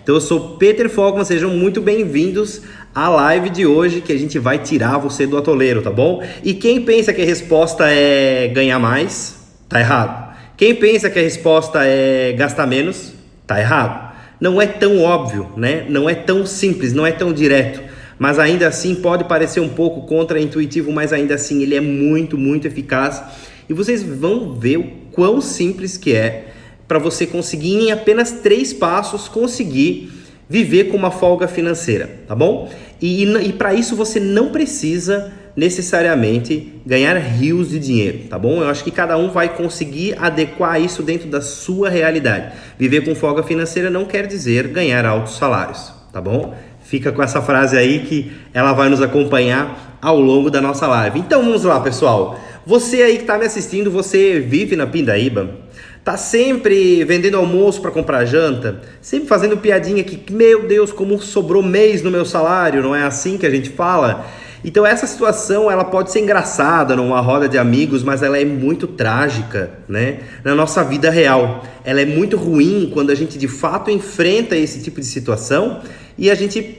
Então eu sou Peter Folkman, sejam muito bem-vindos à live de hoje, que a gente vai tirar você do atoleiro, tá bom? E quem pensa que a resposta é ganhar mais, tá errado. Quem pensa que a resposta é gastar menos, tá errado. Não é tão óbvio, né? Não é tão simples, não é tão direto. Mas ainda assim pode parecer um pouco contra-intuitivo, mas ainda assim ele é muito, muito eficaz. E vocês vão ver o quão simples que é para você conseguir, em apenas 3 passos, conseguir viver com uma folga financeira, tá bom? E para isso você não precisa necessariamente ganhar rios de dinheiro, tá bom? Eu acho que cada um vai conseguir adequar isso dentro da sua realidade. Viver com folga financeira não quer dizer ganhar altos salários, tá bom? Fica com essa frase aí que ela vai nos acompanhar ao longo da nossa live. Então vamos lá, pessoal. Você aí que está me assistindo, você vive na Pindaíba? Tá sempre vendendo almoço para comprar janta? Sempre fazendo piadinha que, meu Deus, como sobrou mês no meu salário, não é assim que a gente fala? Então essa situação, ela pode ser engraçada numa roda de amigos, mas ela é muito trágica, né? Na nossa vida real. Ela é muito ruim quando a gente de fato enfrenta esse tipo de situação e a gente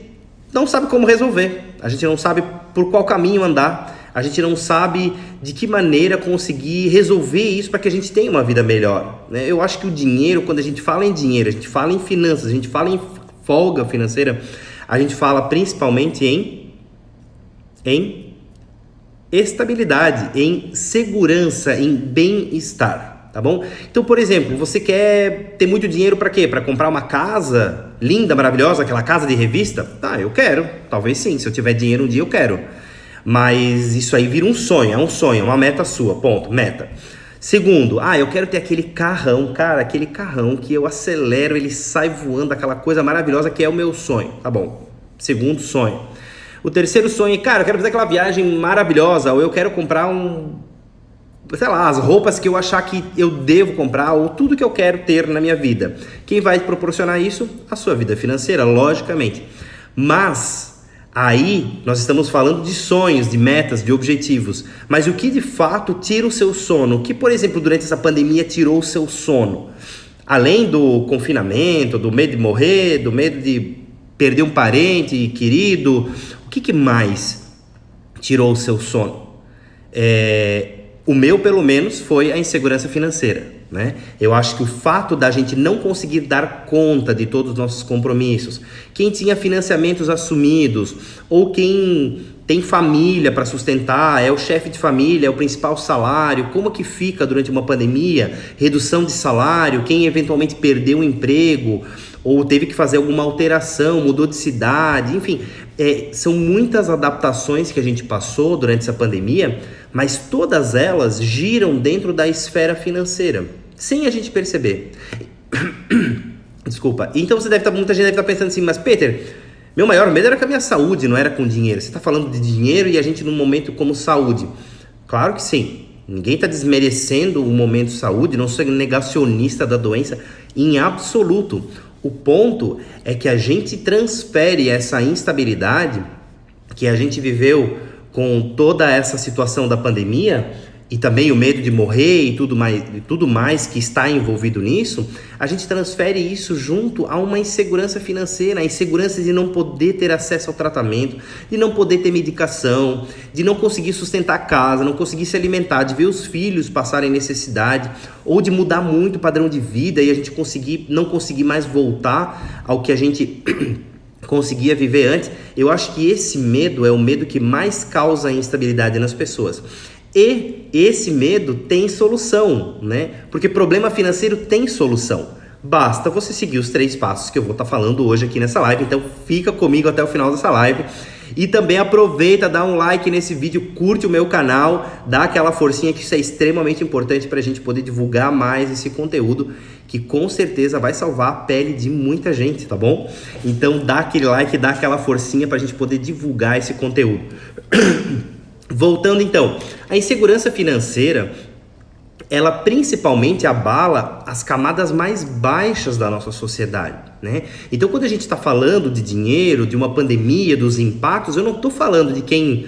não sabe como resolver, a gente não sabe por qual caminho andar, a gente não sabe de que maneira conseguir resolver isso para que a gente tenha uma vida melhor, né? Eu acho que o dinheiro, quando a gente fala em dinheiro, a gente fala em finanças, a gente fala em folga financeira, a gente fala principalmente em estabilidade, em segurança, em bem-estar, tá bom? Então, por exemplo, você quer ter muito dinheiro para quê? Para comprar uma casa linda, maravilhosa, aquela casa de revista? Tá, eu quero, talvez sim, se eu tiver dinheiro um dia eu quero. Mas isso aí vira um sonho, é uma meta sua, ponto, meta. Segundo, eu quero ter aquele carrão, cara, aquele carrão que eu acelero, ele sai voando, aquela coisa maravilhosa que é o meu sonho, tá bom? Segundo sonho. O terceiro sonho é, cara, eu quero fazer aquela viagem maravilhosa, ou eu quero comprar sei lá, as roupas que eu achar que eu devo comprar, ou tudo que eu quero ter na minha vida. Quem vai proporcionar isso? A sua vida financeira, logicamente. Mas aí nós estamos falando de sonhos, de metas, de objetivos. Mas o que de fato tira o seu sono? O que, por exemplo, durante essa pandemia tirou o seu sono? Além do confinamento, do medo de morrer, do medo de perder um parente querido, o que mais tirou o seu sono? O meu, pelo menos, foi a insegurança financeira, né? Eu acho que o fato da gente não conseguir dar conta de todos os nossos compromissos, quem tinha financiamentos assumidos, ou quem tem família para sustentar, é o chefe de família, é o principal salário, como que fica durante uma pandemia, redução de salário, quem eventualmente perdeu o emprego, ou teve que fazer alguma alteração, mudou de cidade, enfim, são muitas adaptações que a gente passou durante essa pandemia, mas todas elas giram dentro da esfera financeira, sem a gente perceber. Desculpa. Então muita gente deve estar pensando assim, mas Peter, meu maior medo era com a minha saúde, não era com dinheiro. Você está falando de dinheiro e a gente num momento como saúde. Claro que sim. Ninguém está desmerecendo o momento saúde, não sou negacionista da doença em absoluto. O ponto é que a gente transfere essa instabilidade que a gente viveu com toda essa situação da pandemia e também o medo de morrer e tudo mais que está envolvido nisso, a gente transfere isso junto a uma insegurança financeira, a insegurança de não poder ter acesso ao tratamento, de não poder ter medicação, de não conseguir sustentar a casa, não conseguir se alimentar, de ver os filhos passarem necessidade, ou de mudar muito o padrão de vida e a gente não conseguir mais voltar ao que a gente conseguia viver antes. Eu acho que esse medo é o medo que mais causa instabilidade nas pessoas. E esse medo tem solução, né? Porque problema financeiro tem solução. Basta você seguir os 3 passos que eu vou estar falando hoje aqui nessa live. Então fica comigo até o final dessa live. E também aproveita, dá um like nesse vídeo, curte o meu canal, dá aquela forcinha que isso é extremamente importante para a gente poder divulgar mais esse conteúdo que com certeza vai salvar a pele de muita gente, tá bom? Então dá aquele like, dá aquela forcinha para a gente poder divulgar esse conteúdo. Voltando então, a insegurança financeira, ela principalmente abala as camadas mais baixas da nossa sociedade, né? Então quando a gente está falando de dinheiro, de uma pandemia, dos impactos, eu não estou falando de quem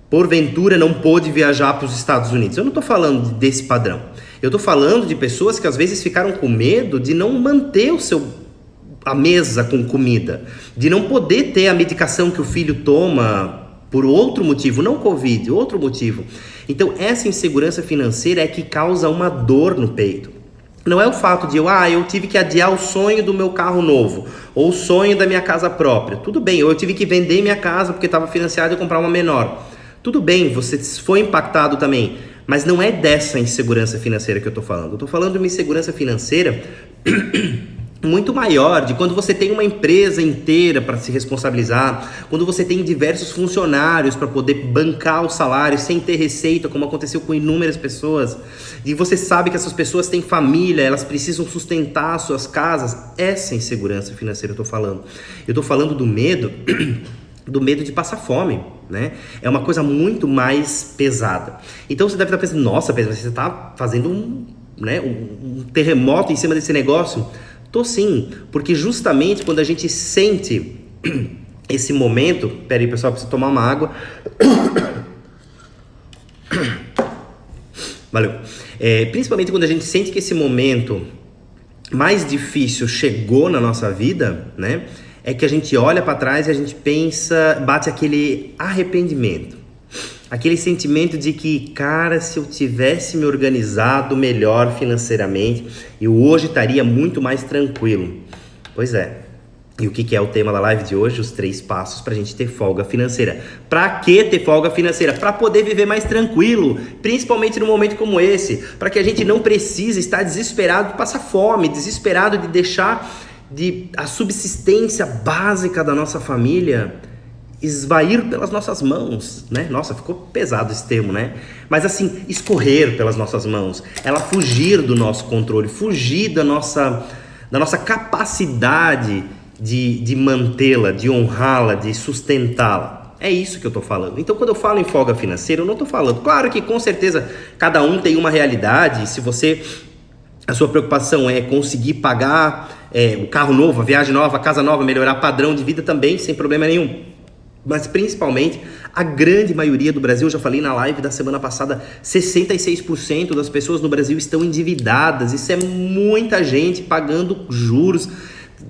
porventura não pôde viajar para os Estados Unidos, eu não estou falando desse padrão, eu estou falando de pessoas que às vezes ficaram com medo de não manter o seu a mesa com comida, de não poder ter a medicação que o filho toma por outro motivo, não Covid, outro motivo. Então essa insegurança financeira é que causa uma dor no peito. Não é o fato de eu tive que adiar o sonho do meu carro novo, ou o sonho da minha casa própria. Tudo bem, ou eu tive que vender minha casa porque estava financiado e comprar uma menor. Tudo bem, você foi impactado também, mas não é dessa insegurança financeira que eu estou falando. Eu estou falando de uma insegurança financeira muito maior, de quando você tem uma empresa inteira para se responsabilizar, quando você tem diversos funcionários para poder bancar o salário sem ter receita, como aconteceu com inúmeras pessoas, e você sabe que essas pessoas têm família, elas precisam sustentar as suas casas. Essa insegurança financeira eu estou falando. Eu estou falando do medo do medo de passar fome, né? É uma coisa muito mais pesada. Então você deve estar pensando, nossa, Pedro, você está fazendo um terremoto em cima desse negócio? Tô sim, porque justamente quando a gente sente esse momento... Pera aí, pessoal, preciso tomar uma água. Valeu. Principalmente quando a gente sente que esse momento mais difícil chegou na nossa vida, né? É que a gente olha para trás e a gente pensa, bate aquele arrependimento, aquele sentimento de que, cara, se eu tivesse me organizado melhor financeiramente, eu hoje estaria muito mais tranquilo. Pois é. E o que é o tema da live de hoje? Os 3 passos para a gente ter folga financeira. Para que ter folga financeira? Para poder viver mais tranquilo, principalmente num momento como esse, para que a gente não precise estar desesperado de passar fome, desesperado de deixar a subsistência básica da nossa família esvair pelas nossas mãos, né? Nossa, ficou pesado esse termo, né? Mas assim, escorrer pelas nossas mãos, ela fugir do nosso controle, fugir da nossa capacidade de mantê-la, de honrá-la, de sustentá-la. É isso que eu tô falando. Então, quando eu falo em folga financeira, eu não tô falando... Claro que, com certeza, cada um tem uma realidade. Se a sua preocupação é conseguir pagar o carro novo, a viagem nova, a casa nova, melhorar padrão de vida também, sem problema nenhum. Mas principalmente, a grande maioria do Brasil, eu já falei na live da semana passada, 66% das pessoas no Brasil estão endividadas. Isso é muita gente pagando juros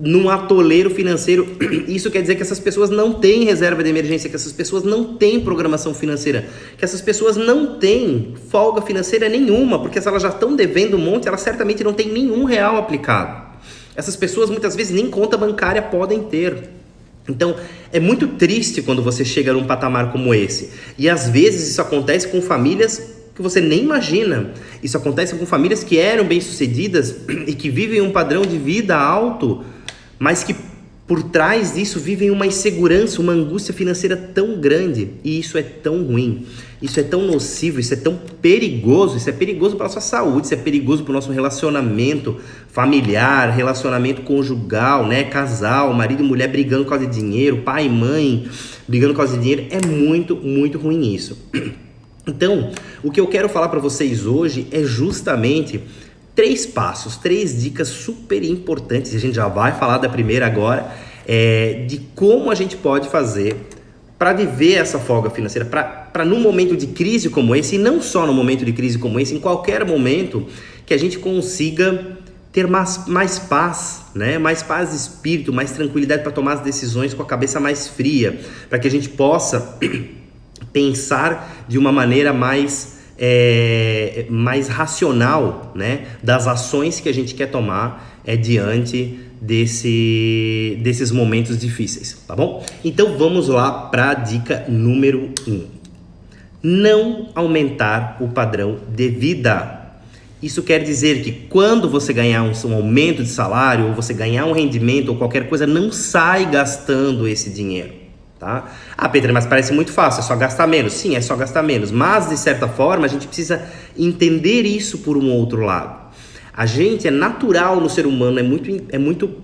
num atoleiro financeiro. Isso quer dizer que essas pessoas não têm reserva de emergência, que essas pessoas não têm programação financeira, que essas pessoas não têm folga financeira nenhuma, porque se elas já estão devendo um monte, elas certamente não têm nenhum real aplicado. Essas pessoas muitas vezes nem conta bancária podem ter. Então, é muito triste quando você chega num patamar como esse. E às vezes isso acontece com famílias que você nem imagina. Isso acontece com famílias que eram bem-sucedidas e que vivem um padrão de vida alto, mas que por trás disso vivem uma insegurança, uma angústia financeira tão grande. E isso é tão ruim, isso é tão nocivo, isso é tão perigoso. Isso é perigoso para a nossa saúde, isso é perigoso para o nosso relacionamento familiar, relacionamento conjugal, né? Casal, marido e mulher brigando por causa de dinheiro, pai e mãe brigando por causa de dinheiro. É muito, muito ruim isso. Então, o que eu quero falar para vocês hoje é justamente 3 passos, 3 dicas super importantes. A gente já vai falar da primeira agora, de como a gente pode fazer para viver essa folga financeira, para num momento de crise como esse, e não só no momento de crise como esse, em qualquer momento, que a gente consiga ter mais paz, né? Mais paz de espírito, mais tranquilidade para tomar as decisões com a cabeça mais fria, para que a gente possa pensar de uma maneira mais racional, né? Das ações que a gente quer tomar diante desses momentos difíceis, tá bom? Então vamos lá para a dica número 1. Não aumentar o padrão de vida. Isso quer dizer que quando você ganhar um aumento de salário, ou você ganhar um rendimento ou qualquer coisa, não sai gastando esse dinheiro, tá? Pedro, mas parece muito fácil, é só gastar menos. Sim, é só gastar menos, mas de certa forma a gente precisa entender isso por um outro lado. A gente é natural no ser humano, é muito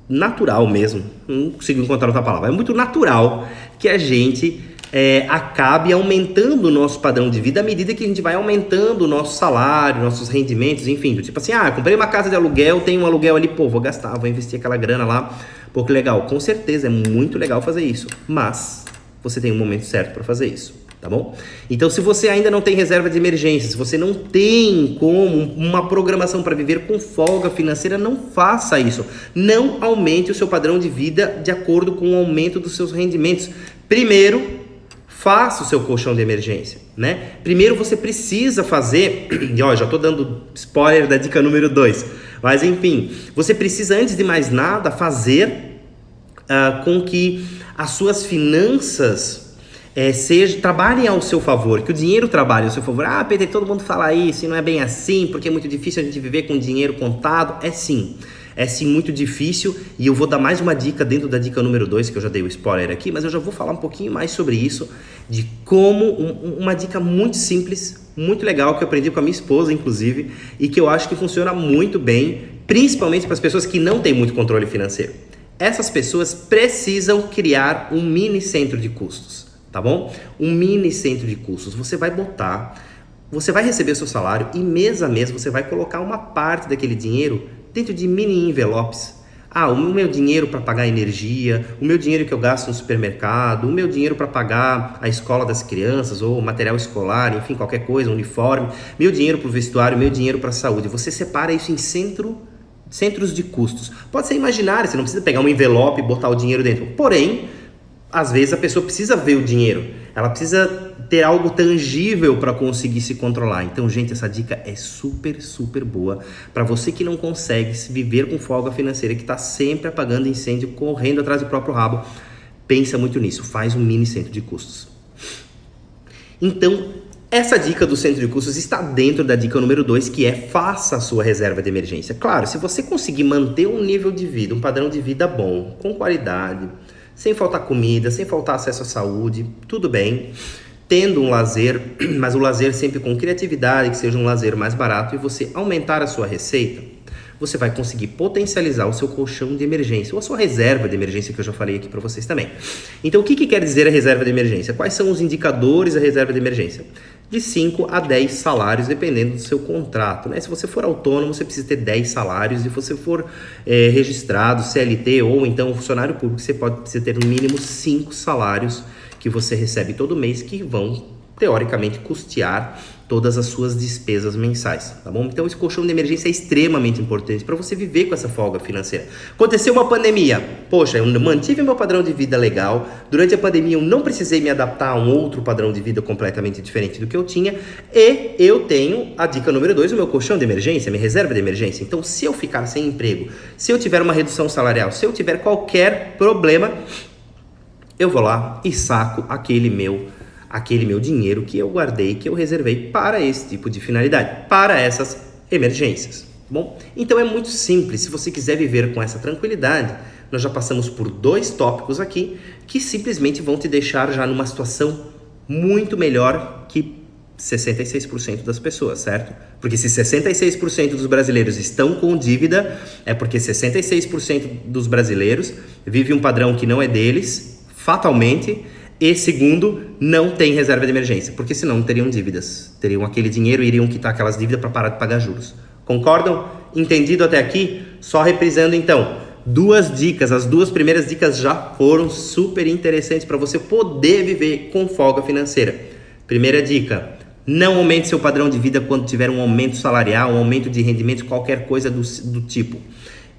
natural mesmo, não consigo encontrar outra palavra, é muito natural que a gente acabe aumentando o nosso padrão de vida à medida que a gente vai aumentando o nosso salário, nossos rendimentos, enfim, tipo assim, comprei uma casa de aluguel, tenho um aluguel ali, vou gastar, vou investir aquela grana lá, que legal, com certeza é muito legal fazer isso, mas você tem um momento certo para fazer isso, tá bom? Então, se você ainda não tem reserva de emergência, se você não tem como uma programação para viver com folga financeira, não faça isso. Não aumente o seu padrão de vida de acordo com o aumento dos seus rendimentos. Primeiro, faça o seu colchão de emergência, né? Primeiro você precisa fazer, e ó, já tô dando spoiler da dica número 2, mas enfim, você precisa, antes de mais nada, fazer com que as suas finanças trabalhem ao seu favor, que o dinheiro trabalhe ao seu favor. Ah, Peter, todo mundo fala isso e não é bem assim, porque é muito difícil a gente viver com dinheiro contado. É sim muito difícil, e eu vou dar mais uma dica dentro da dica número 2, que eu já dei o spoiler aqui, mas eu já vou falar um pouquinho mais sobre isso, de como, uma dica muito simples, muito legal, que eu aprendi com a minha esposa, inclusive, e que eu acho que funciona muito bem, principalmente para as pessoas que não têm muito controle financeiro. Essas pessoas precisam criar um mini centro de custos, tá bom? Um mini centro de custos. Você vai receber o seu salário e mês a mês você vai colocar uma parte daquele dinheiro dentro de mini envelopes. Ah, o meu dinheiro para pagar energia, o meu dinheiro que eu gasto no supermercado, o meu dinheiro para pagar a escola das crianças ou material escolar, enfim, qualquer coisa, uniforme, meu dinheiro para o vestuário, meu dinheiro para a saúde. Você separa isso em centros de custos. Pode ser imaginário, você não precisa pegar um envelope e botar o dinheiro dentro. Porém, às vezes a pessoa precisa ver o dinheiro. Ela precisa ter algo tangível para conseguir se controlar. Então, gente, essa dica é super, super boa para você que não consegue viver com folga financeira, que está sempre apagando incêndio, correndo atrás do próprio rabo. Pensa muito nisso. Faz um mini centro de custos. Então, essa dica do centro de custos está dentro da dica número 2, que é faça a sua reserva de emergência. Claro, se você conseguir manter um nível de vida, um padrão de vida bom, com qualidade, sem faltar comida, sem faltar acesso à saúde, tudo bem, tendo um lazer, mas o lazer sempre com criatividade, que seja um lazer mais barato, e você aumentar a sua receita, você vai conseguir potencializar o seu colchão de emergência, ou a sua reserva de emergência, que eu já falei aqui para vocês também. Então, o que quer dizer a reserva de emergência? Quais são os indicadores da reserva de emergência? De 5 a 10 salários, dependendo do seu contrato, né? Se você for autônomo, você precisa ter 10 salários. Se você for registrado, CLT ou então funcionário público, você precisa ter no mínimo 5 salários que você recebe todo mês, que vão, teoricamente, custear todas as suas despesas mensais, tá bom? Então esse colchão de emergência é extremamente importante para você viver com essa folga financeira. Aconteceu uma pandemia, poxa, eu mantive meu padrão de vida legal, durante a pandemia eu não precisei me adaptar a um outro padrão de vida completamente diferente do que eu tinha, e eu tenho a dica número 2, o meu colchão de emergência, minha reserva de emergência. Então, se eu ficar sem emprego, se eu tiver uma redução salarial, se eu tiver qualquer problema, eu vou lá e saco aquele meu dinheiro que eu guardei, que eu reservei para esse tipo de finalidade, para essas emergências. Bom, então é muito simples. Se você quiser viver com essa tranquilidade, nós já passamos por 2 tópicos aqui que simplesmente vão te deixar já numa situação muito melhor que 66% das pessoas, certo? Porque se 66% dos brasileiros estão com dívida, é porque 66% dos brasileiros vivem um padrão que não é deles, fatalmente. E segundo, não tem reserva de emergência, porque senão não teriam dívidas. Teriam aquele dinheiro e iriam quitar aquelas dívidas para parar de pagar juros. Concordam? Entendido até aqui? Só reprisando então, 2 dicas. As 2 primeiras dicas já foram super interessantes para você poder viver com folga financeira. Primeira dica, não aumente seu padrão de vida quando tiver um aumento salarial, um aumento de rendimento, qualquer coisa do tipo.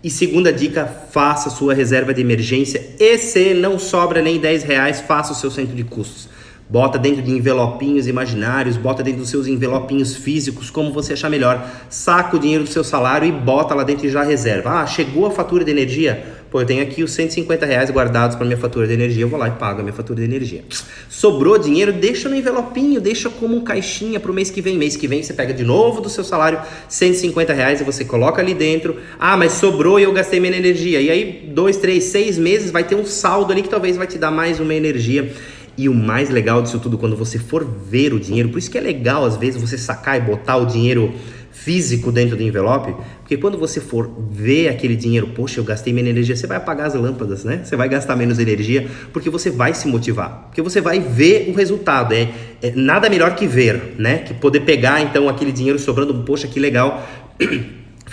E segunda dica, faça sua reserva de emergência, e se não sobra nem R$10, faça o seu centro de custos. Bota dentro de envelopinhos imaginários, bota dentro dos seus envelopinhos físicos, como você achar melhor. Saca o dinheiro do seu salário e bota lá dentro e já reserva. Ah, chegou a fatura de energia? Pô, eu tenho aqui os R$150 guardados para minha fatura de energia, eu vou lá e pago a minha fatura de energia. Sobrou dinheiro, deixa no envelopinho, deixa como caixinha para o mês que vem. Mês que vem você pega de novo do seu salário R$150 e você coloca ali dentro. Ah, mas sobrou e eu gastei minha energia. E aí 2, 3, 6 meses vai ter um saldo ali que talvez vai te dar mais uma energia. E o mais legal disso tudo, quando você for ver o dinheiro, por isso que é legal às vezes você sacar e botar o dinheiro físico dentro do envelope, porque quando você for ver aquele dinheiro, poxa, eu gastei minha energia, você vai apagar as lâmpadas, né? Você vai gastar menos energia, porque você vai se motivar, porque você vai ver o resultado. É nada melhor que ver, né? Que poder pegar então aquele dinheiro sobrando, poxa, que legal.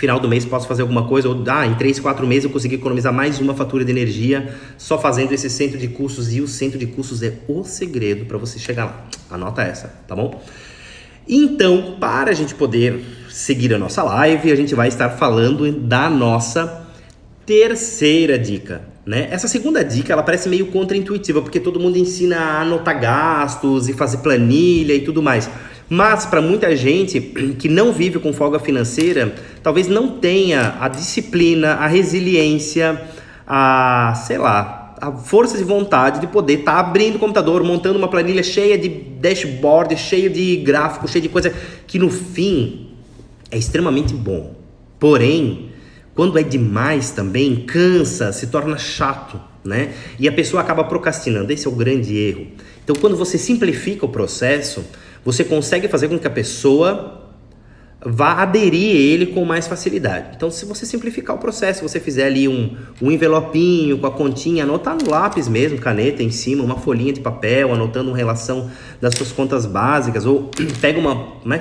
final do mês posso fazer alguma coisa, ou em 3, 4 meses eu consegui economizar mais uma fatura de energia só fazendo esse centro de custos, e o centro de custos é o segredo para você chegar lá. Anota essa, tá bom? Então, para a gente poder seguir a nossa live, a gente vai estar falando da nossa terceira dica, né? Essa segunda dica, ela parece meio contraintuitiva, porque todo mundo ensina a anotar gastos e fazer planilha e tudo mais. Mas para muita gente que não vive com folga financeira, talvez não tenha a disciplina, a resiliência, a força de vontade de poder estar abrindo o computador, montando uma planilha cheia de dashboard, cheia de gráficos, cheia de coisa que no fim é extremamente bom. Porém, quando é demais também, cansa, se torna chato, né? E a pessoa acaba procrastinando. Esse é o grande erro. Então, quando você simplifica o processo, você consegue fazer com que a pessoa vá aderir a ele com mais facilidade. Então, se você simplificar o processo, se você fizer ali um envelopinho com a continha, anotar no lápis mesmo, caneta em cima, uma folhinha de papel, anotando uma relação das suas contas básicas, ou pega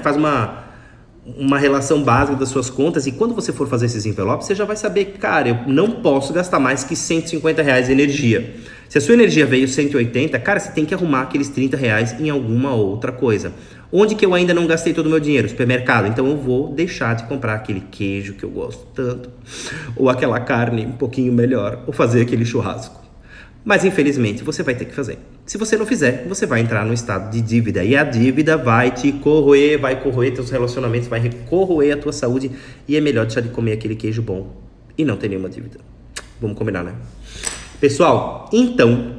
faz uma relação básica das suas contas, e quando você for fazer esses envelopes, você já vai saber, cara, eu não posso gastar mais que R$150 de energia. Se a sua energia veio 180, cara, você tem que arrumar aqueles R$30 em alguma outra coisa. Onde que eu ainda não gastei todo o meu dinheiro? Supermercado. Então eu vou deixar de comprar aquele queijo que eu gosto tanto, ou aquela carne um pouquinho melhor, ou fazer aquele churrasco. Mas infelizmente você vai ter que fazer. Se você não fizer, você vai entrar no estado de dívida, e a dívida vai te corroer, vai corroer teus relacionamentos, vai corroer a tua saúde, e é melhor deixar de comer aquele queijo bom e não ter nenhuma dívida. Vamos combinar, né? Pessoal, então,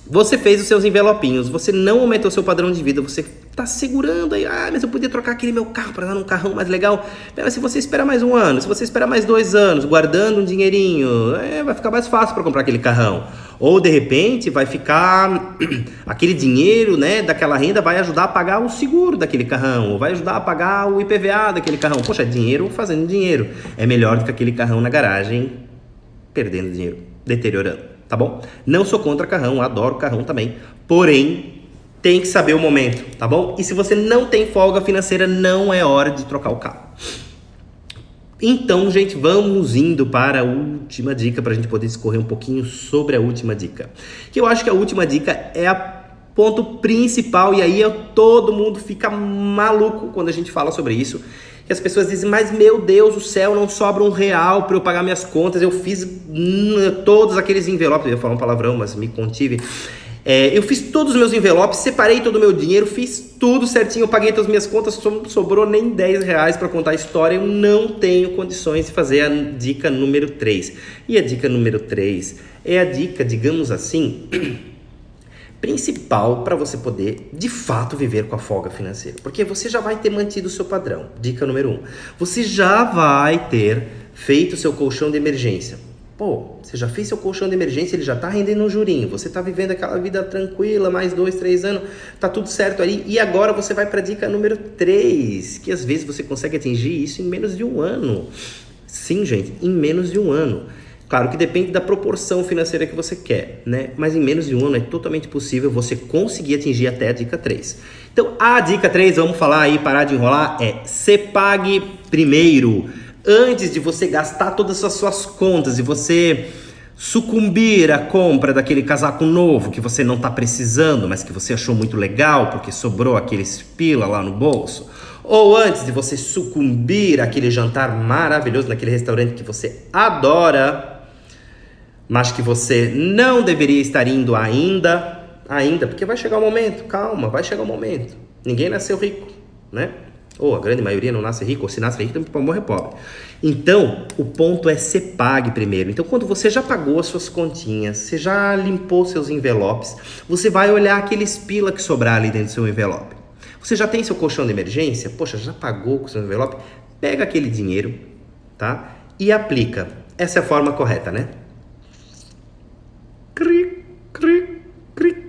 você fez os seus envelopinhos, você não aumentou seu padrão de vida, você tá segurando aí, mas eu podia trocar aquele meu carro para dar um carrão mais legal. Mas se você esperar mais um ano, se você esperar mais 2 anos, guardando um dinheirinho, vai ficar mais fácil para comprar aquele carrão. Ou de repente vai ficar aquele dinheiro, né, daquela renda vai ajudar a pagar o seguro daquele carrão, ou vai ajudar a pagar o IPVA daquele carrão. Poxa, dinheiro fazendo dinheiro. É melhor do que aquele carrão na garagem perdendo dinheiro, deteriorando. Tá bom? Não sou contra carrão, adoro carrão também. Porém, tem que saber o momento, tá bom? E se você não tem folga financeira, não é hora de trocar o carro. Então, gente, vamos indo para a última dica, para a gente poder discorrer um pouquinho sobre a última dica. Que eu acho que a última dica é a ponto principal, e aí todo mundo fica maluco quando a gente fala sobre isso. Que as pessoas dizem, mas meu Deus do céu, não sobra R$1 para eu pagar minhas contas, eu fiz todos aqueles envelopes, eu ia falar um palavrão, mas me contive, eu fiz todos os meus envelopes, separei todo o meu dinheiro, fiz tudo certinho, eu paguei todas as minhas contas, não sobrou nem R$10 para contar a história, eu não tenho condições de fazer a dica número 3. E a dica número 3 é a dica, digamos assim, principal para você poder, de fato, viver com a folga financeira. Porque você já vai ter mantido o seu padrão. Dica número 1. Você já vai ter feito o seu colchão de emergência. Pô, você já fez seu colchão de emergência, ele já tá rendendo um jurinho. Você tá vivendo aquela vida tranquila, mais 2, 3 anos, tá tudo certo ali. E agora você vai para a dica número 3, que às vezes você consegue atingir isso em menos de 1 ano. Sim, gente, em menos de 1 ano. Claro que depende da proporção financeira que você quer, né? Mas em menos de 1 ano é totalmente possível você conseguir atingir até a dica 3. Então, a dica 3, vamos falar aí, parar de enrolar, se pague primeiro. Antes de você gastar todas as suas contas e você sucumbir à compra daquele casaco novo que você não está precisando, mas que você achou muito legal porque sobrou aqueles pila lá no bolso. Ou antes de você sucumbir àquele jantar maravilhoso naquele restaurante que você adora, mas que você não deveria estar indo ainda, porque vai chegar o momento, calma, vai chegar o momento. Ninguém nasceu rico, né? Ou a grande maioria não nasce rico, ou se nasce rico, tem que morrer pobre. Então, o ponto é se pague primeiro. Então, quando você já pagou as suas continhas, você já limpou seus envelopes, você vai olhar aqueles pila que sobrar ali dentro do seu envelope. Você já tem seu colchão de emergência? Poxa, já pagou com o seu envelope? Pega aquele dinheiro, tá? E aplica. Essa é a forma correta, né?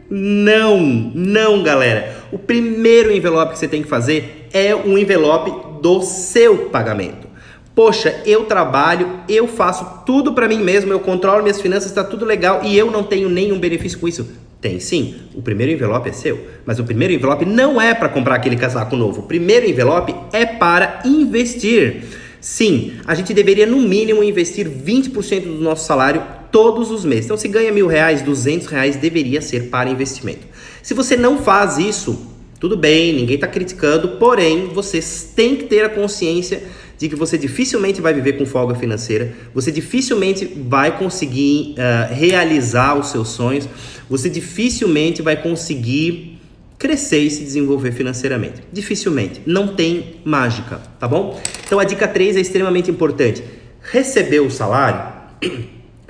Não, galera. O primeiro envelope que você tem que fazer é um envelope do seu pagamento. Poxa, eu trabalho, eu faço tudo para mim mesmo, eu controlo minhas finanças, está tudo legal e eu não tenho nenhum benefício com isso. Tem sim, o primeiro envelope é seu, mas o primeiro envelope não é para comprar aquele casaco novo. O primeiro envelope é para investir. Sim, a gente deveria no mínimo investir 20% do nosso salário todos os meses. Então se ganha R$1.000, R$200, deveria ser para investimento. Se você não faz isso, tudo bem, ninguém está criticando, porém vocês têm que ter a consciência de que você dificilmente vai viver com folga financeira, você dificilmente vai conseguir realizar os seus sonhos, você dificilmente vai conseguir crescer e se desenvolver financeiramente. Dificilmente. Não tem mágica, tá bom? Então a dica 3 é extremamente importante. Recebeu o salário,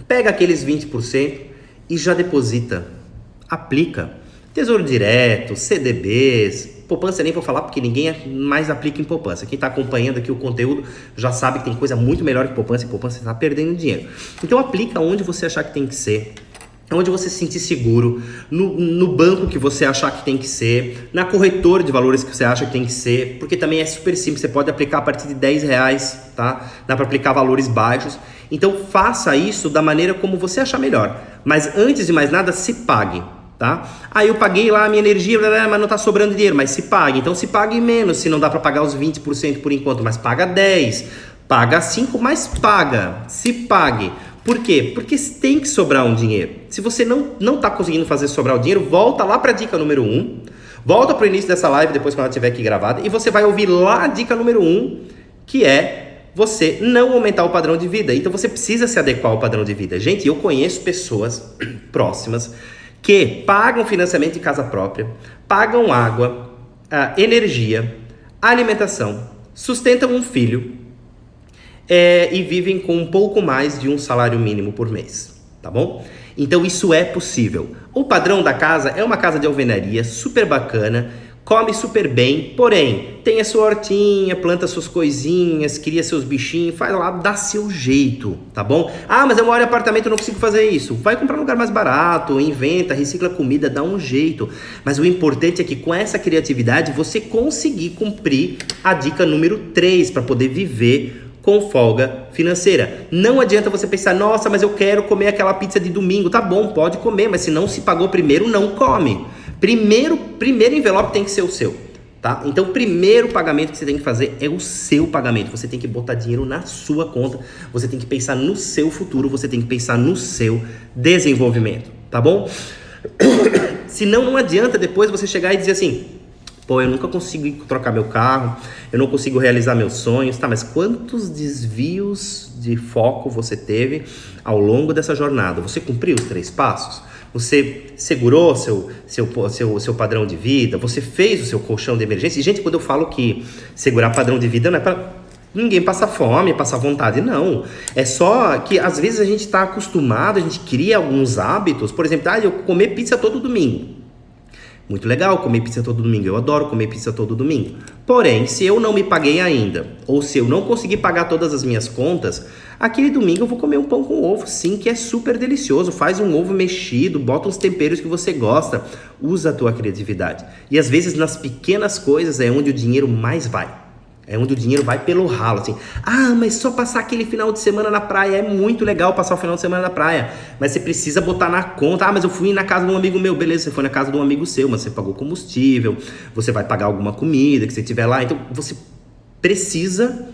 pega aqueles 20% e já deposita. Aplica. Tesouro Direto, CDBs, poupança nem vou falar porque ninguém mais aplica em poupança. Quem está acompanhando aqui o conteúdo já sabe que tem coisa muito melhor que poupança, e poupança está perdendo dinheiro. Então aplica onde você achar que tem que ser, onde você se sentir seguro, no banco que você achar que tem que ser, na corretora de valores que você acha que tem que ser, porque também é super simples, você pode aplicar a partir de R$10, tá? Dá para aplicar valores baixos. Então faça isso da maneira como você achar melhor, mas antes de mais nada, se pague. Tá? Aí eu paguei lá a minha energia, mas não tá sobrando dinheiro, mas se pague. Então se pague menos, se não dá para pagar os 20% por enquanto, mas paga 10, paga 5, mas paga, se pague. Por quê? Porque tem que sobrar um dinheiro. Se você não tá conseguindo fazer sobrar o dinheiro, volta lá para a dica número 1, volta para o início dessa live, depois quando ela estiver aqui gravada, e você vai ouvir lá a dica número 1, que é você não aumentar o padrão de vida. Então você precisa se adequar ao padrão de vida. Gente, eu conheço pessoas próximas que pagam financiamento de casa própria, pagam água, energia, alimentação, sustentam um filho e vivem com um pouco mais de um salário mínimo por mês, tá bom? Então isso é possível. O padrão da casa é uma casa de alvenaria super bacana, come super bem, porém tem a sua hortinha, planta suas coisinhas, cria seus bichinhos, faz lá, dá seu jeito, tá bom? Ah, mas eu moro em apartamento, eu não consigo fazer isso. Vai comprar um lugar mais barato, inventa, recicla comida, dá um jeito. Mas o importante é que com essa criatividade você conseguir cumprir a dica número 3 para poder viver com folga financeira. Não adianta você pensar, nossa, mas eu quero comer aquela pizza de domingo. Tá bom, pode comer, mas se não se pagou primeiro, não come. Primeiro envelope tem que ser o seu, tá? Então o primeiro pagamento que você tem que fazer é o seu pagamento. Você tem que botar dinheiro na sua conta, você tem que pensar no seu futuro, você tem que pensar no seu desenvolvimento, tá bom? Senão não adianta depois você chegar e dizer assim, pô, eu nunca consigo trocar meu carro, eu não consigo realizar meus sonhos, tá? Mas quantos desvios de foco você teve ao longo dessa jornada? Você cumpriu os 3 passos? Você segurou seu padrão de vida? Você fez o seu colchão de emergência? E, gente, quando eu falo que segurar padrão de vida não é para ninguém passar fome, passar vontade, não. É só que, às vezes, a gente está acostumado, a gente cria alguns hábitos. Por exemplo, eu comer pizza todo domingo. Muito legal comer pizza todo domingo, eu adoro comer pizza todo domingo. Porém, se eu não me paguei ainda, ou se eu não conseguir pagar todas as minhas contas, aquele domingo eu vou comer um pão com ovo, sim, que é super delicioso. Faz um ovo mexido, bota uns temperos que você gosta, usa a tua criatividade. E às vezes nas pequenas coisas é onde o dinheiro mais vai. É onde o dinheiro vai pelo ralo, assim. Ah, mas só passar aquele final de semana na praia. É muito legal passar o final de semana na praia. Mas você precisa botar na conta. Ah, mas eu fui na casa de um amigo meu. Beleza, você foi na casa de um amigo seu, mas você pagou combustível. Você vai pagar alguma comida que você tiver lá. Então, você precisa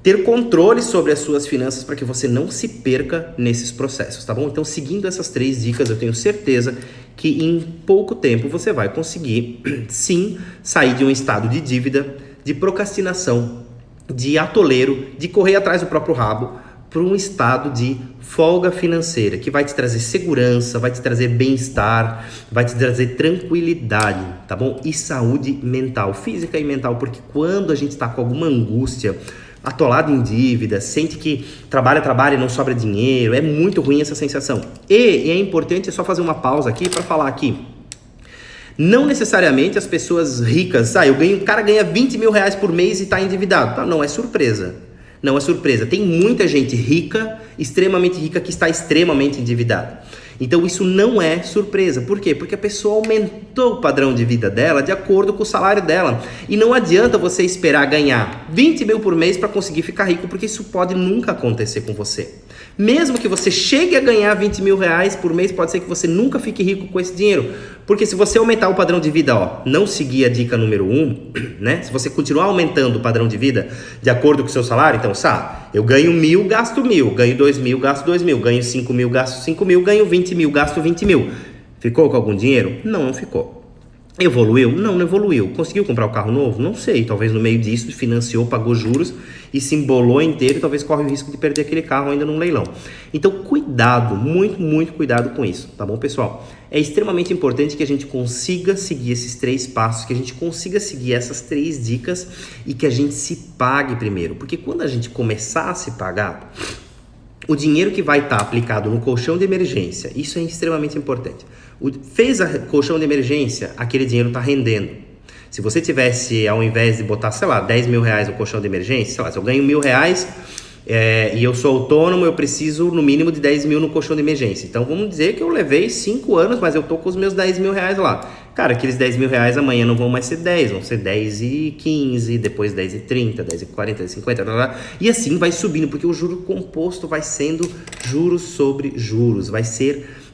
ter controle sobre as suas finanças para que você não se perca nesses processos, tá bom? Então, seguindo essas 3 dicas, eu tenho certeza que em pouco tempo você vai conseguir, sim, sair de um estado de dívida, de procrastinação, de atoleiro, de correr atrás do próprio rabo, para um estado de folga financeira, que vai te trazer segurança, vai te trazer bem-estar, vai te trazer tranquilidade, tá bom? E saúde mental, física e mental, porque quando a gente está com alguma angústia, atolado em dívida, sente que trabalha e não sobra dinheiro, é muito ruim essa sensação. E é importante só fazer uma pausa aqui para falar aqui. Não necessariamente as pessoas ricas, o cara ganha 20 mil reais por mês e está endividado. Tá, não é surpresa. Não é surpresa. Tem muita gente rica, extremamente rica, que está extremamente endividada. Então isso não é surpresa. Por quê? Porque a pessoa aumentou o padrão de vida dela de acordo com o salário dela. E não adianta você esperar ganhar 20 mil por mês para conseguir ficar rico, porque isso pode nunca acontecer com você. Mesmo que você chegue a ganhar 20 mil reais por mês, pode ser que você nunca fique rico com esse dinheiro. Porque se você aumentar o padrão de vida, ó, não seguir a dica número 1, né? Se você continuar aumentando o padrão de vida de acordo com o seu salário, então, eu ganho 1.000, gasto 1.000, ganho 2.000, gasto 2.000, ganho 5.000, gasto 5.000, ganho 20 mil, gasto 20 mil. Ficou com algum dinheiro? Não, não ficou. Evoluiu? Não, não evoluiu. Conseguiu comprar o carro novo? Não sei. Talvez no meio disso financiou, pagou juros e se embolou inteiro e talvez corre o risco de perder aquele carro ainda num leilão. Então, cuidado, muito, muito cuidado com isso, tá bom, pessoal? É extremamente importante que a gente consiga seguir esses 3 passos, que a gente consiga seguir essas 3 dicas e que a gente se pague primeiro. Porque quando a gente começar a se pagar, o dinheiro que vai estar aplicado no colchão de emergência, isso é extremamente importante. Fez a colchão de emergência, aquele dinheiro está rendendo. Se você tivesse, ao invés de botar, 10 mil reais no colchão de emergência, se eu ganho 1.000 reais e eu sou autônomo, eu preciso no mínimo de 10 mil no colchão de emergência. Então vamos dizer que eu levei 5 anos, mas eu tô com os meus 10 mil reais lá. Cara, aqueles 10 mil reais amanhã não vão mais ser 10, vão ser 10 e 15, depois 10 e 30, 10 e 40, 10 e 50, blá, blá, e assim vai subindo, porque o juro composto vai sendo juros sobre juros,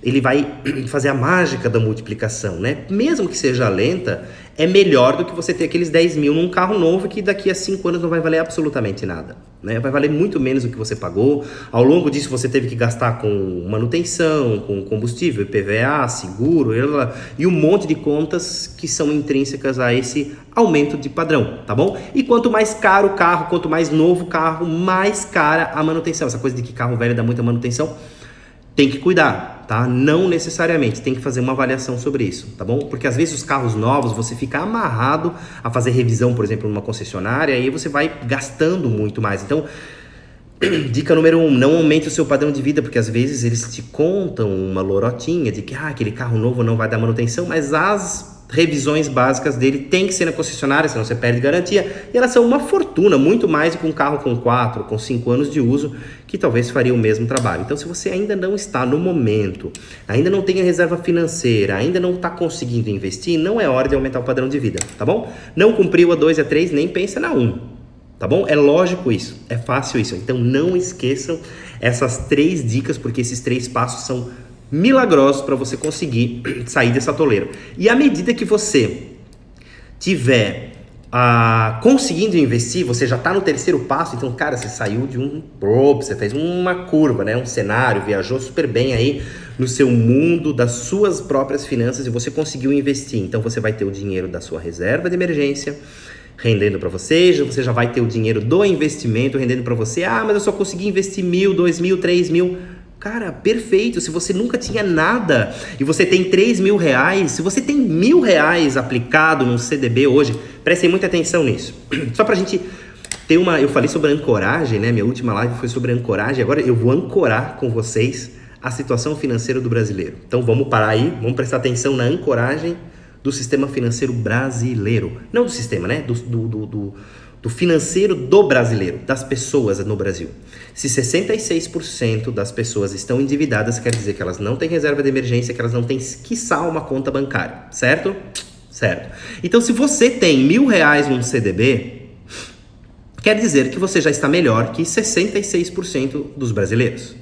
ele vai fazer a mágica da multiplicação, né? Mesmo que seja lenta, é melhor do que você ter aqueles 10 mil num carro novo que daqui a 5 anos não vai valer absolutamente nada, né? Vai valer muito menos do que você pagou. Ao longo disso você teve que gastar com manutenção, com combustível, IPVA, seguro e um monte de contas que são intrínsecas a esse aumento de padrão, tá bom? E quanto mais caro o carro, quanto mais novo o carro, mais cara a manutenção. Essa coisa de que carro velho dá muita manutenção, tem que cuidar, tá? Não necessariamente, tem que fazer uma avaliação sobre isso, tá bom? Porque às vezes os carros novos, você fica amarrado a fazer revisão, por exemplo, numa concessionária, e aí você vai gastando muito mais. Então, dica número 1, não aumente o seu padrão de vida, porque às vezes eles te contam uma lorotinha de que aquele carro novo não vai dar manutenção, mas as revisões básicas dele tem que ser na concessionária, senão você perde garantia, e elas são uma fortuna, muito mais do que um carro com 4, com 5 anos de uso, que talvez faria o mesmo trabalho. Então, se você ainda não está no momento, ainda não tem a reserva financeira, ainda não está conseguindo investir, não é hora de aumentar o padrão de vida, tá bom? Não cumpriu a 2 e a 3, nem pensa na 1, tá bom? É lógico isso, é fácil isso. Então, não esqueçam essas 3 dicas, porque esses 3 passos são milagrosos para você conseguir sair dessa toleira. E à medida que você tiver conseguindo investir, você já está no 3º passo, então, cara, você saiu de você fez uma curva, né, um cenário, viajou super bem aí no seu mundo, das suas próprias finanças, e você conseguiu investir. Então, você vai ter o dinheiro da sua reserva de emergência rendendo para você já vai ter o dinheiro do investimento rendendo para você. Mas eu só consegui investir 1.000, 2.000, 3.000. Cara, perfeito. Se você nunca tinha nada e você tem 3.000 reais, se você tem 1.000 reais aplicado num CDB hoje, prestem muita atenção nisso. Só pra gente ter eu falei sobre ancoragem, né? Minha última live foi sobre ancoragem, agora eu vou ancorar com vocês a situação financeira do brasileiro. Então vamos parar aí, vamos prestar atenção na ancoragem do sistema financeiro brasileiro. Não do sistema, né? Do financeiro do brasileiro, das pessoas no Brasil. Se 66% das pessoas estão endividadas, quer dizer que elas não têm reserva de emergência, que elas não têm, quiçá, uma conta bancária, certo? Certo. Então, se você tem 1.000 reais num CDB, quer dizer que você já está melhor que 66% dos brasileiros.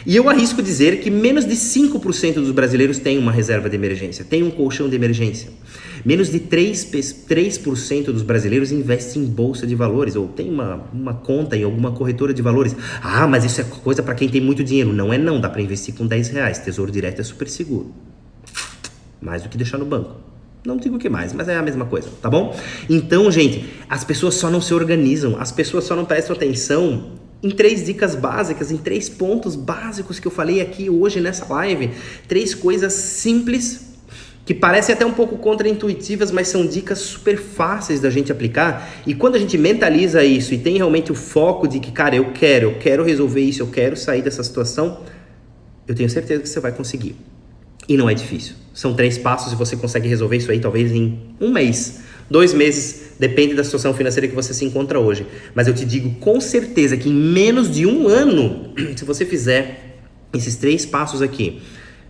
E eu arrisco dizer que menos de 5% dos brasileiros têm uma reserva de emergência, têm um colchão de emergência. Menos de 3% dos brasileiros investem em bolsa de valores ou tem uma conta em alguma corretora de valores. Mas isso é coisa para quem tem muito dinheiro. Não é não, dá para investir com 10 reais. Tesouro Direto é super seguro. Mais do que deixar no banco. Não digo o que mais, mas é a mesma coisa, tá bom? Então, gente, as pessoas só não se organizam, as pessoas só não prestam atenção em 3 dicas básicas, em 3 pontos básicos que eu falei aqui hoje nessa live. 3 coisas simples que parecem até um pouco contraintuitivas, mas são dicas super fáceis da gente aplicar. E quando a gente mentaliza isso e tem realmente o foco de que, cara, eu quero resolver isso, eu quero sair dessa situação, eu tenho certeza que você vai conseguir. E não é difícil. São 3 passos e você consegue resolver isso aí talvez em 1 mês, 2 meses, depende da situação financeira que você se encontra hoje. Mas eu te digo com certeza que em menos de 1 ano, se você fizer esses 3 passos aqui,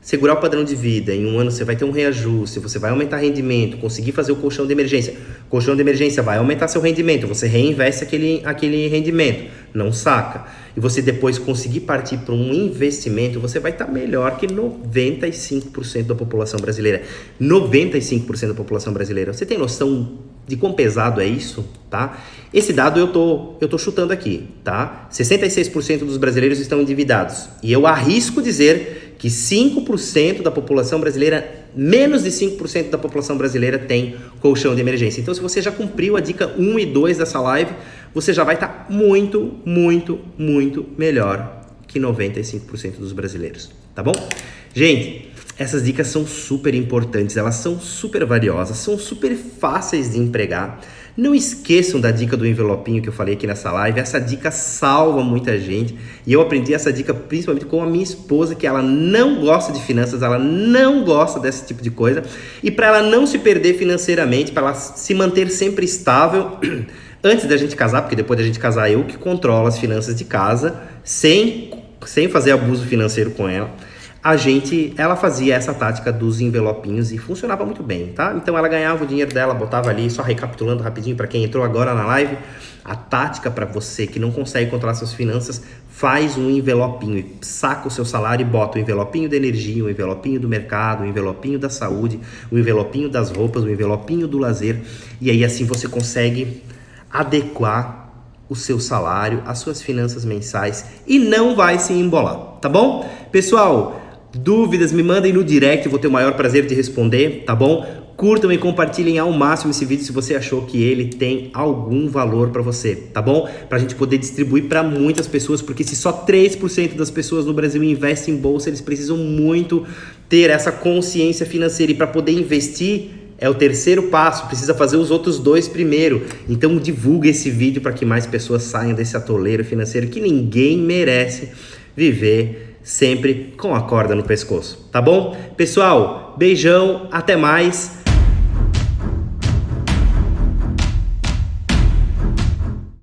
segurar o padrão de vida, em um ano você vai ter um reajuste, você vai aumentar rendimento, conseguir fazer o colchão de emergência. O colchão de emergência vai aumentar seu rendimento, você reinveste aquele rendimento, não saca. E você depois conseguir partir para um investimento, você vai estar melhor que 95% da população brasileira. 95% da população brasileira. Você tem noção de quão pesado é isso, tá? Esse dado eu tô chutando aqui, tá? 66% dos brasileiros estão endividados. E eu arrisco dizer que 5% da população brasileira, menos de 5% da população brasileira tem colchão de emergência. Então, se você já cumpriu a dica 1 e 2 dessa live, você já vai estar muito, muito, muito melhor que 95% dos brasileiros, tá bom? Gente, essas dicas são super importantes, elas são super valiosas, são super fáceis de empregar. Não esqueçam da dica do envelopinho que eu falei aqui nessa live. Essa dica salva muita gente. E eu aprendi essa dica principalmente com a minha esposa, que ela não gosta de finanças, ela não gosta desse tipo de coisa. E para ela não se perder financeiramente, para ela se manter sempre estável, antes da gente casar, porque depois da gente casar eu que controlo as finanças de casa, sem fazer abuso financeiro com ela. Ela fazia essa tática dos envelopinhos e funcionava muito bem, tá? Então ela ganhava o dinheiro dela, botava ali, só recapitulando rapidinho para quem entrou agora na live, a tática para você que não consegue controlar suas finanças, faz um envelopinho e saca o seu salário e bota o envelopinho da energia, o envelopinho do mercado, o envelopinho da saúde, o envelopinho das roupas, o envelopinho do lazer, e aí assim você consegue adequar o seu salário, as suas finanças mensais e não vai se embolar, tá bom? Pessoal, dúvidas, me mandem no direct, eu vou ter o maior prazer de responder, tá bom? Curtam e compartilhem ao máximo esse vídeo se você achou que ele tem algum valor para você, tá bom? Pra gente poder distribuir para muitas pessoas, porque se só 3% das pessoas no Brasil investem em bolsa, eles precisam muito ter essa consciência financeira, e para poder investir é o terceiro passo, precisa fazer os outros 2 primeiro. Então divulga esse vídeo para que mais pessoas saiam desse atoleiro financeiro, que ninguém merece viver sempre com a corda no pescoço, tá bom? Pessoal, beijão, até mais.